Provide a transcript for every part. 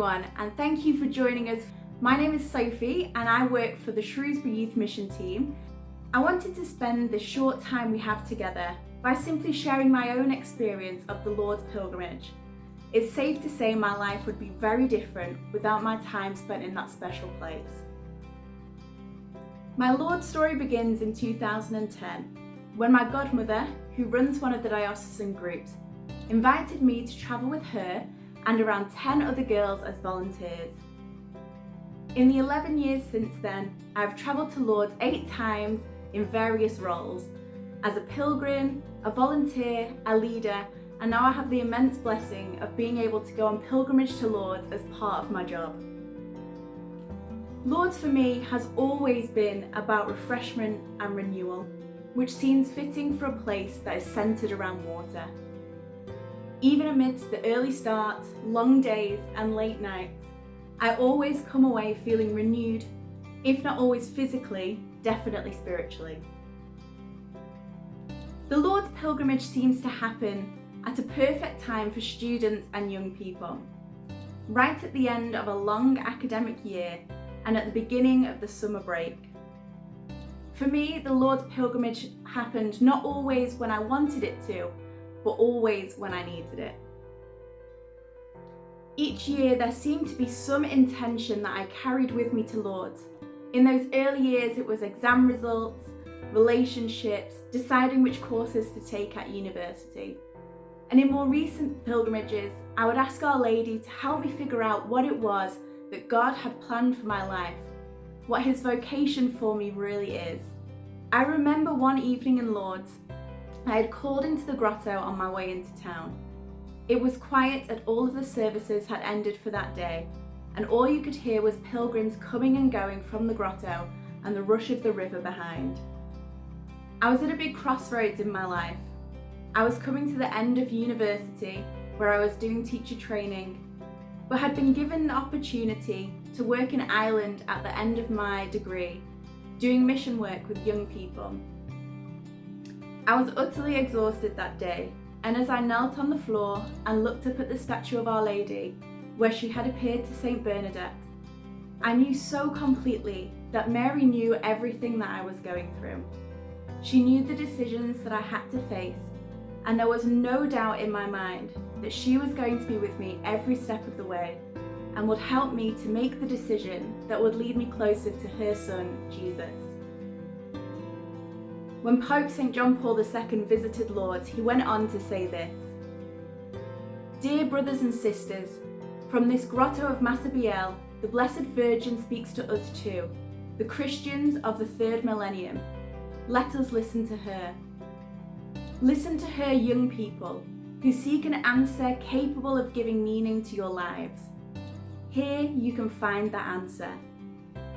everyone, and thank you for joining us. My name is Sophie and I work for the Shrewsbury Youth Mission team. I wanted to spend the short time we have together by simply sharing my own experience of the Lord's pilgrimage. It's safe to say my life would be very different without my time spent in that special place. My Lord's story begins in 2010, when my godmother, who runs one of the diocesan groups, invited me to travel with her and around 10 other girls as volunteers. In the 11 years since then, I've travelled to Lourdes 8 times in various roles, as a pilgrim, a volunteer, a leader, and now I have the immense blessing of being able to go on pilgrimage to Lourdes as part of my job. Lourdes for me has always been about refreshment and renewal, which seems fitting for a place that is centred around water. Even amidst the early starts, long days and late nights, I always come away feeling renewed, if not always physically, definitely spiritually. The Lord's pilgrimage seems to happen at a perfect time for students and young people, right at the end of a long academic year and at the beginning of the summer break. For me, the Lord's pilgrimage happened not always when I wanted it to, but always when I needed it. Each year there seemed to be some intention that I carried with me to Lourdes. In those early years it was exam results, relationships, deciding which courses to take at university. And in more recent pilgrimages, I would ask Our Lady to help me figure out what it was that God had planned for my life, what His vocation for me really is. I remember one evening in Lourdes, I had called into the grotto on my way into town. It was quiet and all of the services had ended for that day, and all you could hear was pilgrims coming and going from the grotto and the rush of the river behind. I was at a big crossroads in my life. I was coming to the end of university, where I was doing teacher training, but had been given the opportunity to work in Ireland at the end of my degree, doing mission work with young people. I was utterly exhausted that day, and as I knelt on the floor and looked up at the statue of Our Lady, where she had appeared to Saint Bernadette, I knew so completely that Mary knew everything that I was going through. She knew the decisions that I had to face, and there was no doubt in my mind that she was going to be with me every step of the way and would help me to make the decision that would lead me closer to her son, Jesus. When Pope St. John Paul II visited Lourdes, he went on to say this: "Dear brothers and sisters, from this grotto of Massabielle, the Blessed Virgin speaks to us too, the Christians of the 3rd millennium. Let us listen to her. Listen to her, young people, who seek an answer capable of giving meaning to your lives. Here you can find that answer.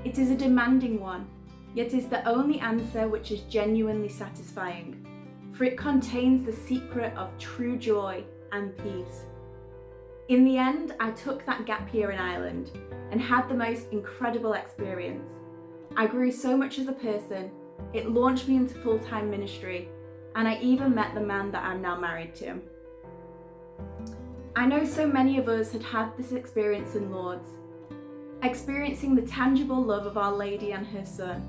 It is a demanding one, yet is the only answer which is genuinely satisfying, for it contains the secret of true joy and peace. In the end, I took that gap year in Ireland and had the most incredible experience. I grew so much as a person, it launched me into full-time ministry, and I even met the man that I'm now married to. I know so many of us had had this experience in Lourdes, experiencing the tangible love of Our Lady and her Son,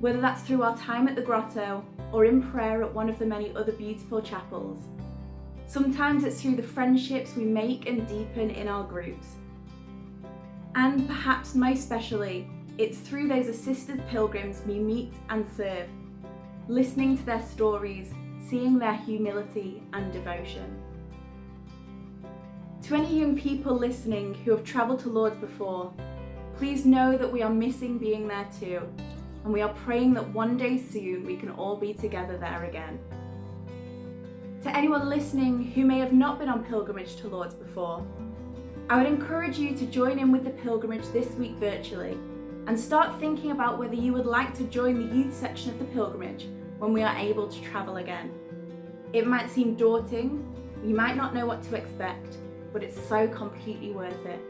whether that's through our time at the grotto or in prayer at one of the many other beautiful chapels. Sometimes it's through the friendships we make and deepen in our groups. And perhaps most especially, it's through those assisted pilgrims we meet and serve, listening to their stories, seeing their humility and devotion. To any young people listening who have travelled to Lourdes before, please know that we are missing being there too, and we are praying that one day soon we can all be together there again. To anyone listening who may have not been on pilgrimage to Lourdes before, I would encourage you to join in with the pilgrimage this week virtually and start thinking about whether you would like to join the youth section of the pilgrimage when we are able to travel again. It might seem daunting, you might not know what to expect, but it's so completely worth it.